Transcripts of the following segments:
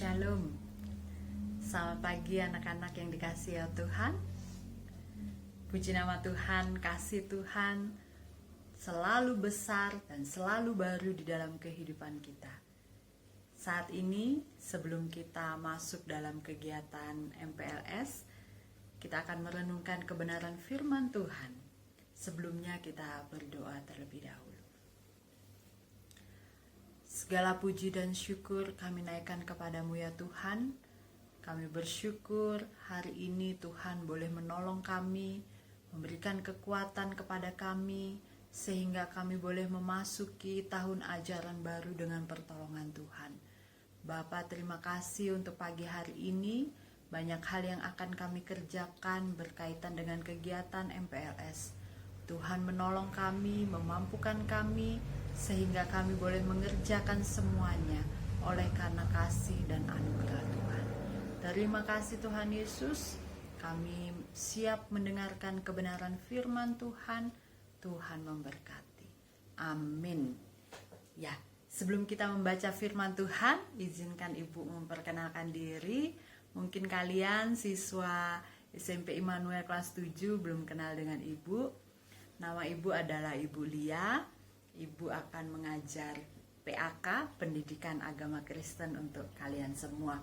Shalom. Selamat pagi anak-anak yang dikasihi Tuhan. Puji nama Tuhan, kasih Tuhan selalu besar dan selalu baru di dalam kehidupan kita. Saat ini sebelum kita masuk dalam kegiatan MPLS, kita akan merenungkan kebenaran firman Tuhan. Sebelumnya kita berdoa terlebih dahulu. Segala puji dan syukur kami naikkan kepadamu ya Tuhan. Kami bersyukur hari ini Tuhan boleh menolong kami, memberikan kekuatan kepada kami, sehingga kami boleh memasuki tahun ajaran baru dengan pertolongan Tuhan. Bapa, terima kasih untuk pagi hari ini. Banyak hal yang akan kami kerjakan berkaitan dengan kegiatan MPLS. Tuhan menolong kami, memampukan kami, sehingga kami boleh mengerjakan semuanya oleh karena kasih dan anugerah Tuhan. Terima kasih Tuhan Yesus, kami siap mendengarkan kebenaran firman Tuhan. Tuhan memberkati. Amin. Ya, sebelum kita membaca firman Tuhan, izinkan Ibu memperkenalkan diri. Mungkin kalian siswa SMP Immanuel kelas 7 belum kenal dengan Ibu. Nama Ibu adalah Ibu Lia. Ibu akan mengajar PAK, Pendidikan Agama Kristen untuk kalian semua.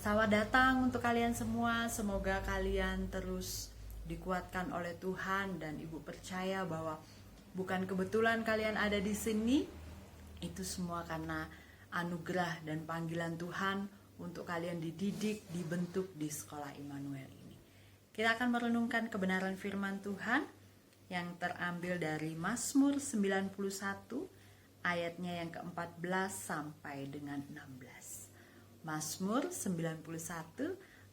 Selamat datang untuk kalian semua. Semoga kalian terus dikuatkan oleh Tuhan, dan Ibu percaya bahwa bukan kebetulan kalian ada di sini. Itu semua karena anugerah dan panggilan Tuhan untuk kalian dididik, dibentuk di sekolah Immanuel ini. Kita akan merenungkan kebenaran firman Tuhan yang terambil dari Mazmur 91 ayatnya yang ke-14 sampai dengan 16. Mazmur 91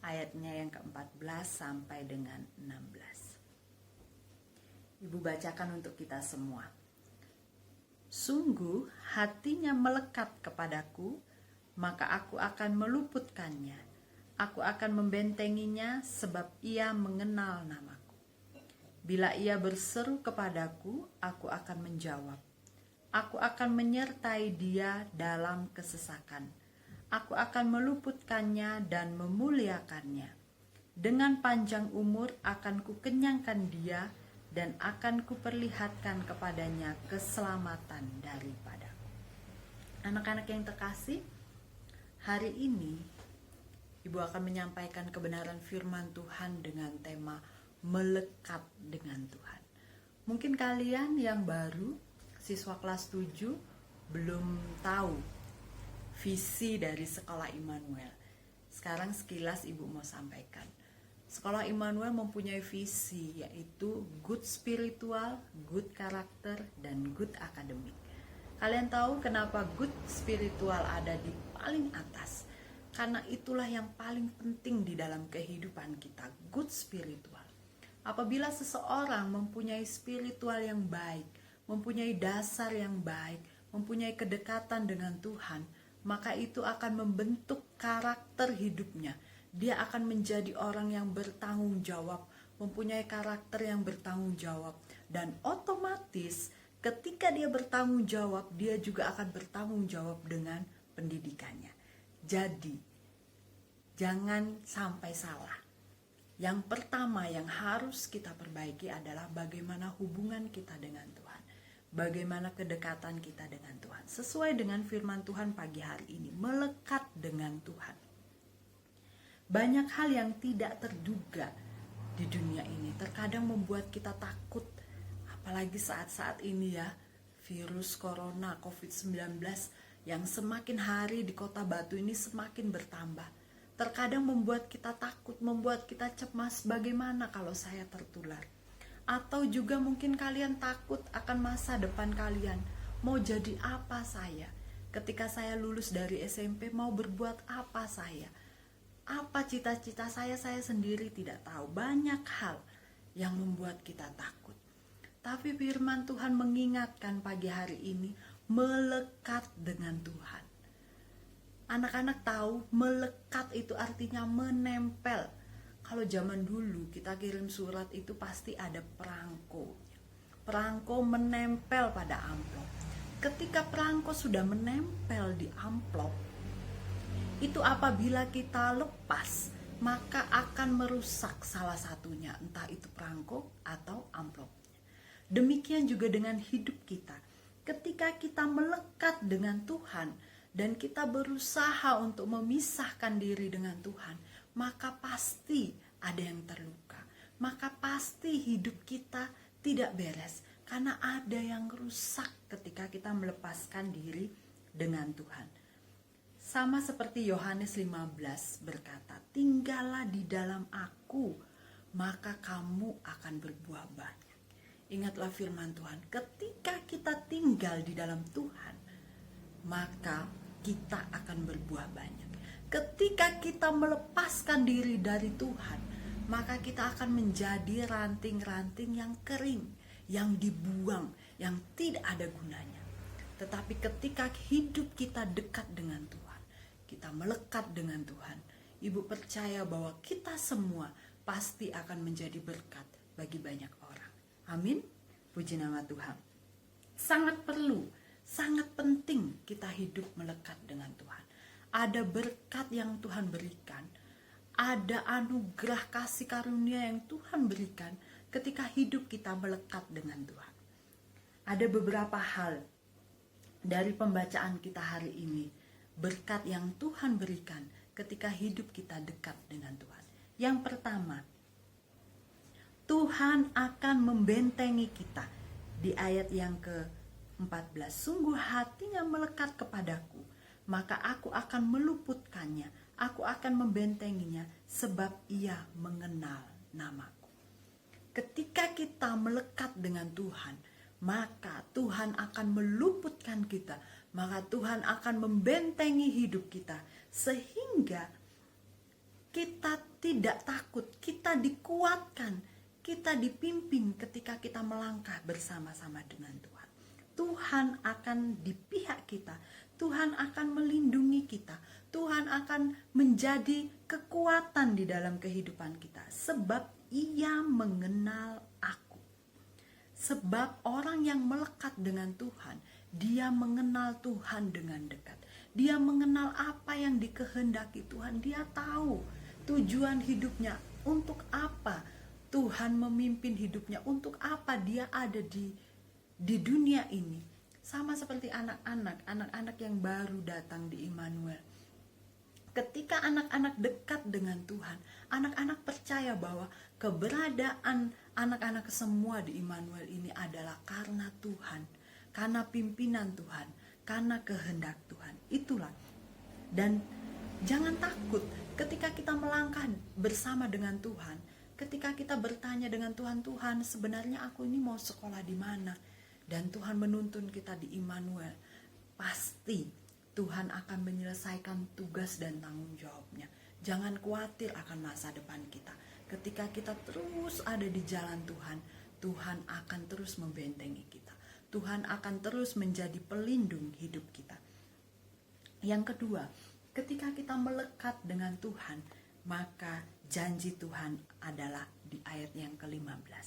ayatnya yang ke-14 sampai dengan 16. Ibu bacakan untuk kita semua. Sungguh hatinya melekat kepadaku, maka aku akan meluputkannya. Aku akan membentenginya sebab ia mengenal namaku. Bila ia berseru kepadaku, aku akan menjawab. Aku akan menyertai dia dalam kesesakan. Aku akan meluputkannya dan memuliakannya. Dengan panjang umur akan kukenyangkan dia dan akan kuperlihatkan kepadanya keselamatan daripadaku. Anak-anak yang terkasih, hari ini Ibu akan menyampaikan kebenaran firman Tuhan dengan tema melekat dengan Tuhan. Mungkin kalian yang baru, siswa kelas 7, belum tahu visi dari sekolah Immanuel. Sekarang sekilas Ibu mau sampaikan. Sekolah Immanuel mempunyai visi, yaitu good spiritual, good karakter, dan good academic. Kalian tahu kenapa good spiritual ada di paling atas? Karena itulah yang paling penting di dalam kehidupan kita, good spiritual. Apabila seseorang mempunyai spiritual yang baik, mempunyai dasar yang baik, mempunyai kedekatan dengan Tuhan, maka itu akan membentuk karakter hidupnya. Dia akan menjadi orang yang bertanggung jawab, mempunyai karakter yang bertanggung jawab. Dan otomatis ketika dia bertanggung jawab, dia juga akan bertanggung jawab dengan pendidikannya. Jadi, jangan sampai salah. Yang pertama yang harus kita perbaiki adalah bagaimana hubungan kita dengan Tuhan. Bagaimana kedekatan kita dengan Tuhan. Sesuai dengan firman Tuhan pagi hari ini, melekat dengan Tuhan. Banyak hal yang tidak terduga di dunia ini terkadang membuat kita takut. Apalagi saat-saat ini ya, virus corona COVID-19 yang semakin hari di Kota Batu ini semakin bertambah. Terkadang membuat kita takut, membuat kita cemas, bagaimana kalau saya tertular. Atau juga mungkin kalian takut akan masa depan kalian. Mau jadi apa saya? Ketika saya lulus dari SMP, mau berbuat apa saya? Apa cita-cita saya sendiri tidak tahu. Banyak hal yang membuat kita takut. Tapi firman Tuhan mengingatkan pagi hari ini, melekat dengan Tuhan. Anak-anak tahu melekat itu artinya menempel. Kalau zaman dulu kita kirim surat itu pasti ada perangko. Perangko menempel pada amplop. Ketika perangko sudah menempel di amplop, Itu apabila kita lepas, maka akan merusak salah satunya, entah itu perangko atau amplopnya. Demikian juga dengan hidup kita. Ketika kita melekat dengan Tuhan dan kita berusaha untuk memisahkan diri dengan Tuhan, maka pasti ada yang terluka. Maka pasti hidup kita tidak beres, karena ada yang rusak ketika kita melepaskan diri dengan Tuhan. Sama seperti Yohanes 15 berkata, tinggallah di dalam aku, maka kamu akan berbuah banyak. Ingatlah firman Tuhan, ketika kita tinggal di dalam Tuhan, maka kita akan berbuah banyak. Ketika kita melepaskan diri dari Tuhan, maka kita akan menjadi ranting-ranting yang kering, yang dibuang, yang tidak ada gunanya. Tetapi ketika hidup kita dekat dengan Tuhan, kita melekat dengan Tuhan, Ibu percaya bahwa kita semua pasti akan menjadi berkat bagi banyak orang. Amin. Puji nama Tuhan. Sangat perlu, sangat penting kita hidup melekat dengan Tuhan. Ada berkat yang Tuhan berikan, ada anugerah kasih karunia yang Tuhan berikan ketika hidup kita melekat dengan Tuhan. Ada beberapa hal dari pembacaan kita hari ini, berkat yang Tuhan berikan ketika hidup kita dekat dengan Tuhan. Yang pertama, Tuhan akan membentengi kita. Di ayat yang ke-14, sungguh hatinya melekat kepadaku, maka aku akan meluputkannya, aku akan membentenginya, sebab ia mengenal namaku. Ketika kita melekat dengan Tuhan, maka Tuhan akan meluputkan kita, maka Tuhan akan membentengi hidup kita, sehingga kita tidak takut, kita dikuatkan, kita dipimpin ketika kita melangkah bersama-sama dengan Tuhan. Tuhan akan di pihak kita, Tuhan akan melindungi kita, Tuhan akan menjadi kekuatan di dalam kehidupan kita, sebab Ia mengenal aku. Sebab orang yang melekat dengan Tuhan, dia mengenal Tuhan dengan dekat. Dia mengenal apa yang dikehendaki Tuhan. Dia tahu tujuan hidupnya, untuk apa Tuhan memimpin hidupnya, untuk apa dia ada di dunia ini. Sama seperti anak-anak yang baru datang di Immanuel. Ketika anak-anak dekat dengan Tuhan, anak-anak percaya bahwa keberadaan anak-anak semua di Immanuel ini adalah karena Tuhan, karena pimpinan Tuhan, karena kehendak Tuhan. Itulah. Dan jangan takut ketika kita melangkah bersama dengan Tuhan, ketika kita bertanya dengan Tuhan, Tuhan sebenarnya aku ini mau sekolah di mana? Dan Tuhan menuntun kita di Immanuel. Pasti Tuhan akan menyelesaikan tugas dan tanggung jawabnya. Jangan khawatir akan masa depan kita. Ketika kita terus ada di jalan Tuhan, Tuhan akan terus membentengi kita. Tuhan akan terus menjadi pelindung hidup kita. Yang kedua, ketika kita melekat dengan Tuhan, maka janji Tuhan adalah di ayat yang ke-15.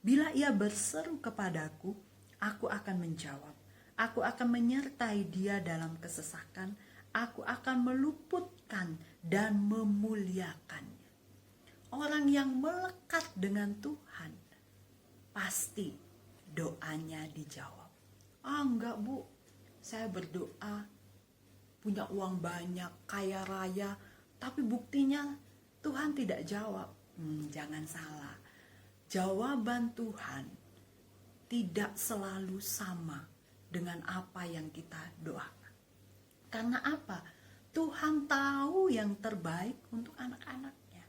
Bila ia berseru kepadaku, aku akan menjawab. Aku akan menyertai dia dalam kesesakan. Aku akan meluputkan dan memuliakannya. Orang yang melekat dengan Tuhan, pasti doanya dijawab. Enggak Bu, saya berdoa punya uang banyak, kaya raya, tapi buktinya Tuhan tidak jawab. Jangan salah. Jawaban Tuhan tidak selalu sama dengan apa yang kita doakan. Karena apa? Tuhan tahu yang terbaik untuk anak-anaknya.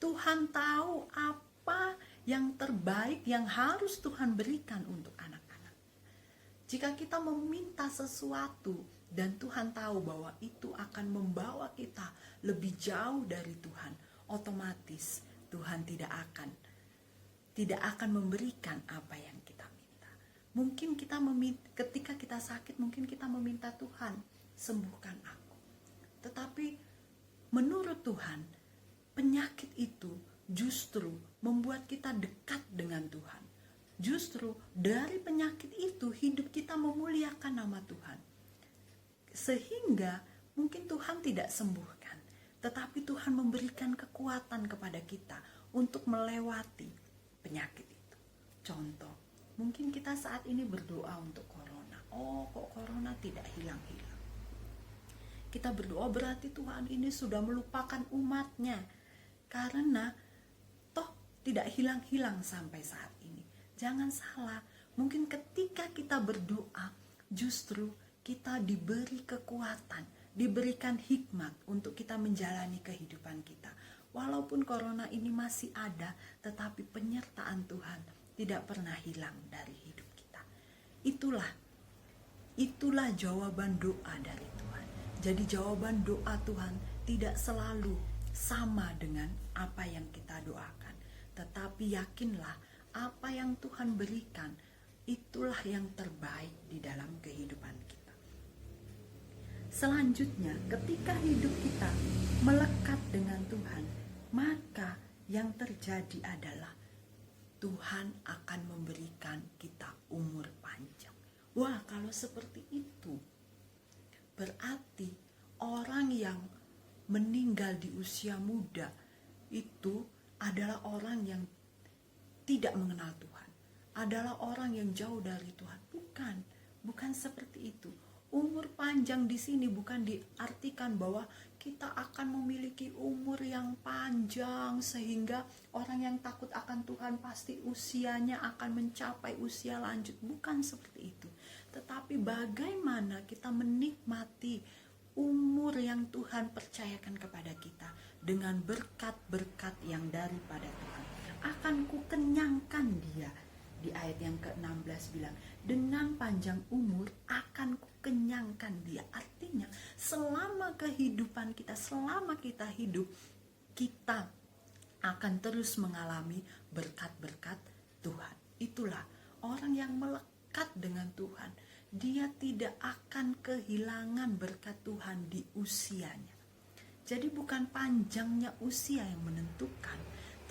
Tuhan tahu apa yang terbaik yang harus Tuhan berikan untuk anak-anak. Jika kita meminta sesuatu dan Tuhan tahu bahwa itu akan membawa kita lebih jauh dari Tuhan, otomatis Tuhan tidak akan memberikan apa yang kita minta. Mungkin ketika kita sakit, mungkin kita meminta Tuhan, sembuhkan aku. Tetapi menurut Tuhan, penyakit itu justru membuat kita dekat dengan Tuhan. Justru dari penyakit itu hidup kita memuliakan nama Tuhan. Sehingga Mungkin Tuhan tidak sembuhkan, tetapi Tuhan memberikan kekuatan kepada kita untuk melewati penyakit itu. Contoh, mungkin kita saat ini berdoa untuk corona. Oh, kok corona tidak hilang-hilang? Kita berdoa berarti Tuhan ini sudah melupakan umatnya. Karena toh tidak hilang-hilang sampai saat ini. Jangan salah, mungkin ketika kita berdoa, justru kita diberi kekuatan, diberikan hikmat untuk kita menjalani kehidupan kita. Walaupun corona ini masih ada, tetapi penyertaan Tuhan tidak pernah hilang dari hidup kita. Itulah jawaban doa dari Tuhan. Jadi jawaban doa Tuhan tidak selalu sama dengan apa yang kita doakan. Tetapi yakinlah apa yang Tuhan berikan, itulah yang terbaik di dalam kehidupan kita. Selanjutnya, ketika hidup kita melekat dengan Tuhan, maka yang terjadi adalah Tuhan akan memberikan kita umur panjang. Wah, kalau seperti itu, berarti orang yang meninggal di usia muda itu adalah orang yang tidak mengenal Tuhan, adalah orang yang jauh dari Tuhan. Bukan seperti itu. Umur panjang di sini bukan diartikan bahwa kita akan memiliki umur yang panjang sehingga orang yang takut akan Tuhan pasti usianya akan mencapai usia lanjut. Bukan seperti itu. Tetapi bagaimana kita menikmati umur yang Tuhan percayakan kepada kita dengan berkat-berkat yang daripada Tuhan. Akan kukenyangkan dia. Di ayat yang ke-16 bilang, dengan panjang umur akan kukenyangkan dia. Artinya selama kehidupan kita, selama kita hidup, kita akan terus mengalami berkat-berkat Tuhan. Itulah orang yang melekat dengan Tuhan. Dia tidak akan kehilangan berkat Tuhan di usianya. Jadi bukan panjangnya usia yang menentukan,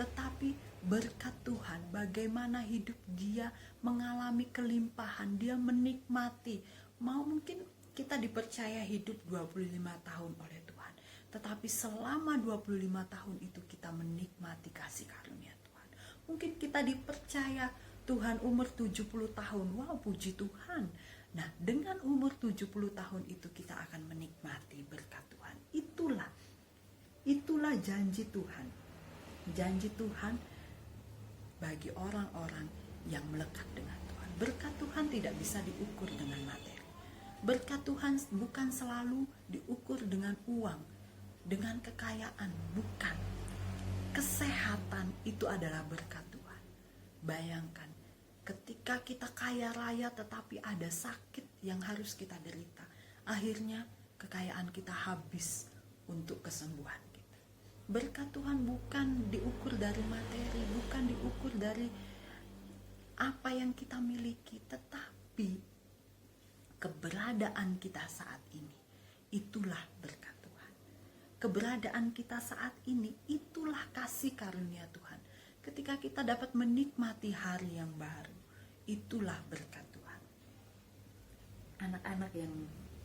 tetapi berkat Tuhan, bagaimana hidup dia mengalami kelimpahan, dia menikmati. Mungkin kita dipercaya hidup 25 tahun oleh Tuhan, tetapi selama 25 tahun itu kita menikmati kasih karunia Tuhan. Mungkin kita dipercaya Tuhan umur 70 tahun, wow, puji Tuhan. Nah, dengan umur 70 tahun itu kita akan menikmati berkat Tuhan. Itulah janji Tuhan. Janji Tuhan bagi orang-orang yang melekat dengan Tuhan. Berkat Tuhan tidak bisa diukur dengan materi. Berkat Tuhan bukan selalu diukur dengan uang, dengan kekayaan, bukan. Kesehatan itu adalah berkat Tuhan. Bayangkan, ketika kita kaya raya tetapi ada sakit yang harus kita derita, akhirnya kekayaan kita habis untuk kesembuhan kita. Berkat Tuhan bukan diukur dari materi, bukan diukur dari apa yang kita miliki, tetapi keberadaan kita saat ini, itulah berkat Tuhan. Keberadaan kita saat ini, itulah kasih karunia Tuhan. Ketika kita dapat menikmati hari yang baru, itulah berkat Tuhan. Anak-anak yang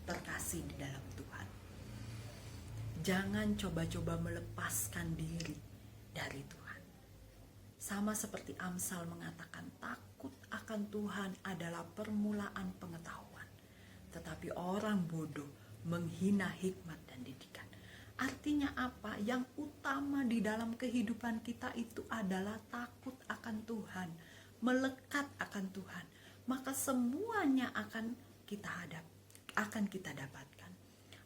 terkasih di dalam Tuhan, jangan coba-coba melepaskan diri dari Tuhan. Sama seperti Amsal mengatakan, takut akan Tuhan adalah permulaan pengetahuan, tetapi orang bodoh menghina hikmat dan didikan. Artinya apa? Yang utama di dalam kehidupan kita itu adalah takut akan Tuhan, melekat akan Tuhan. Maka semuanya akan kita dapatkan.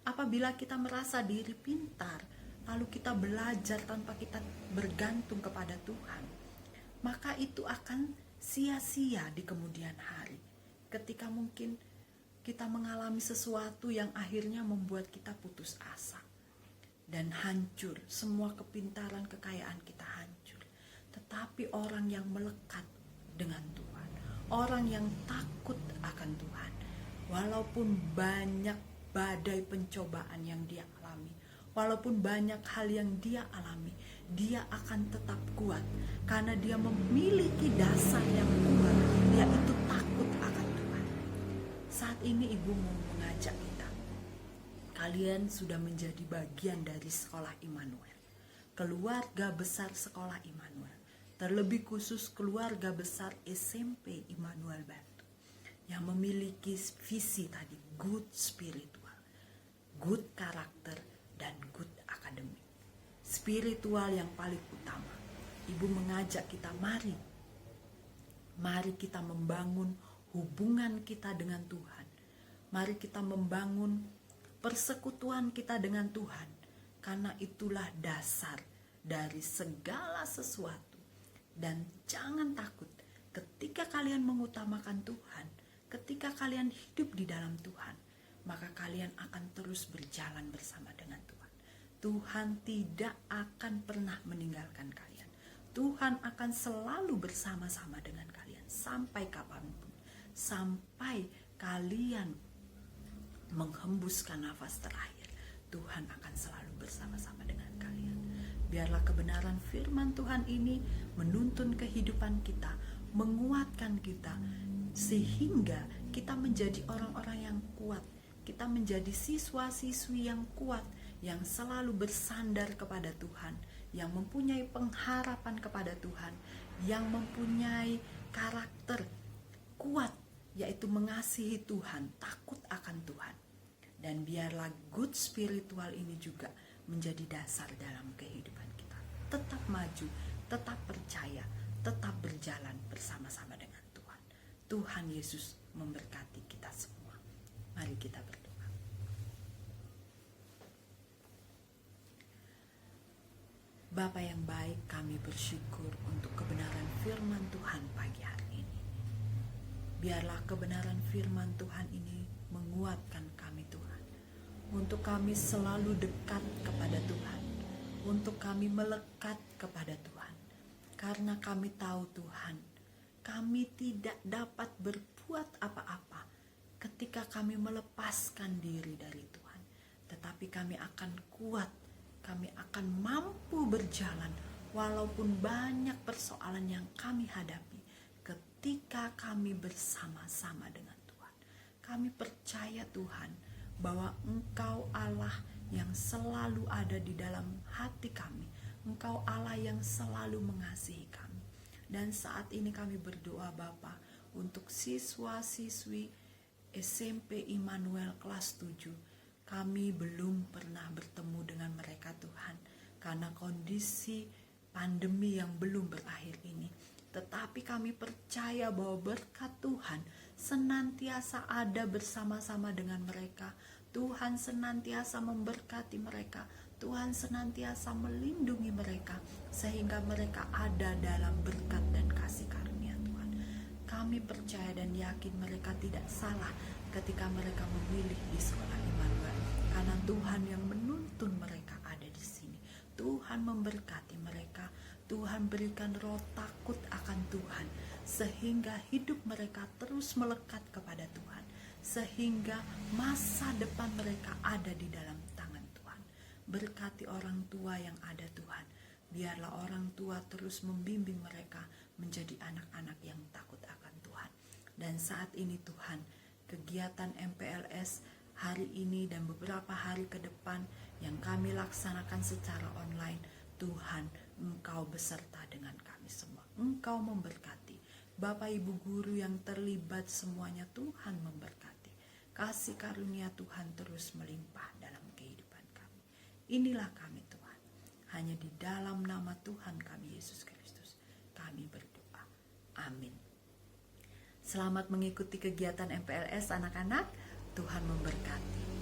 Apabila kita merasa diri pintar, lalu kita belajar tanpa kita bergantung kepada Tuhan, maka itu akan sia-sia di kemudian hari. Ketika mungkin kita mengalami sesuatu yang akhirnya membuat kita putus asa dan hancur, semua kepintaran, kekayaan kita hancur. Tetapi orang yang melekat dengan Tuhan, orang yang takut akan Tuhan, walaupun banyak badai pencobaan yang dia alami, walaupun banyak hal yang dia alami, dia akan tetap kuat karena dia memiliki dasar yang kuat, yaitu takut akan Tuhan. Saat ini Ibu mau mengajak kita, Kalian sudah menjadi bagian dari Sekolah Immanuel, keluarga besar Sekolah Immanuel, terlebih khusus keluarga besar SMP Immanuel Batu, yang memiliki visi tadi, good spiritual, good karakter, dan good academic. Spiritual yang paling utama. Ibu mengajak kita, mari kita membangun hubungan kita dengan Tuhan. Mari kita membangun persekutuan kita dengan Tuhan, karena itulah dasar dari segala sesuatu. Dan jangan takut, ketika kalian mengutamakan Tuhan, ketika kalian hidup di dalam Tuhan, maka kalian akan terus berjalan bersama dengan Tuhan. Tuhan tidak akan pernah meninggalkan kalian. Tuhan akan selalu bersama-sama dengan kalian sampai kapanpun, sampai kalian menghembuskan nafas terakhir. Tuhan akan selalu bersama-sama dengan kalian. Biarlah kebenaran firman Tuhan ini menuntun kehidupan kita, menguatkan kita, sehingga kita menjadi orang-orang yang kuat. Kita menjadi siswa-siswi yang kuat, yang selalu bersandar kepada Tuhan, yang mempunyai pengharapan kepada Tuhan, yang mempunyai karakter kuat, yaitu mengasihi Tuhan, takut akan Tuhan. Dan biarlah good spiritual ini juga menjadi dasar dalam kehidupan kita. Tetap maju, tetap percaya, tetap berjalan bersama-sama dengan Tuhan. Tuhan Yesus memberkati kita semua. Mari kita berdoa. Bapa yang baik, kami bersyukur untuk kebenaran firman Tuhan pagi hari ini. Biarlah kebenaran firman Tuhan ini menguatkan kami Tuhan, untuk kami selalu dekat kepada Tuhan, untuk kami melekat kepada Tuhan. Karena kami tahu Tuhan, kami tidak dapat berbuat apa-apa ketika kami melepaskan diri dari Tuhan. Tetapi kami akan kuat, kami akan mampu berjalan walaupun banyak persoalan yang kami hadapi ketika kami bersama-sama dengan Tuhan. Kami percaya Tuhan bahwa Engkau Allah yang selalu ada di dalam hati kami. Engkau Allah yang selalu mengasihi kami. Dan saat ini kami berdoa Bapa untuk siswa-siswi SMP Immanuel kelas 7. Kami belum pernah bertemu dengan mereka Tuhan, karena kondisi pandemi yang belum berakhir ini. Tetapi kami percaya bahwa berkat Tuhan senantiasa ada bersama-sama dengan mereka. Tuhan senantiasa memberkati mereka. Tuhan senantiasa melindungi mereka, sehingga mereka ada dalam berkat dan kasih karunia Tuhan. Kami percaya dan yakin mereka tidak salah ketika mereka memilih di Sekolah Immanuel, karena Tuhan yang menuntun mereka ada di sini. Tuhan memberkati mereka. Tuhan berikan roh takut akan Tuhan, sehingga hidup mereka terus melekat kepada Tuhan, sehingga masa depan mereka ada di dalam tangan Tuhan. Berkati orang tua yang ada Tuhan. Biarlah orang tua terus membimbing mereka menjadi anak-anak yang takut akan Tuhan. Dan saat ini Tuhan, kegiatan MPLS hari ini dan beberapa hari ke depan yang kami laksanakan secara online, Tuhan, Engkau beserta dengan kami semua. Engkau memberkati. Bapak Ibu guru yang terlibat semuanya, Tuhan memberkati. Kasih karunia Tuhan terus melimpah dalam kehidupan kami. Inilah kami Tuhan. Hanya di dalam nama Tuhan kami Yesus Kristus kami berdoa. Amin. Selamat mengikuti kegiatan MPLS anak-anak. Tuhan memberkati.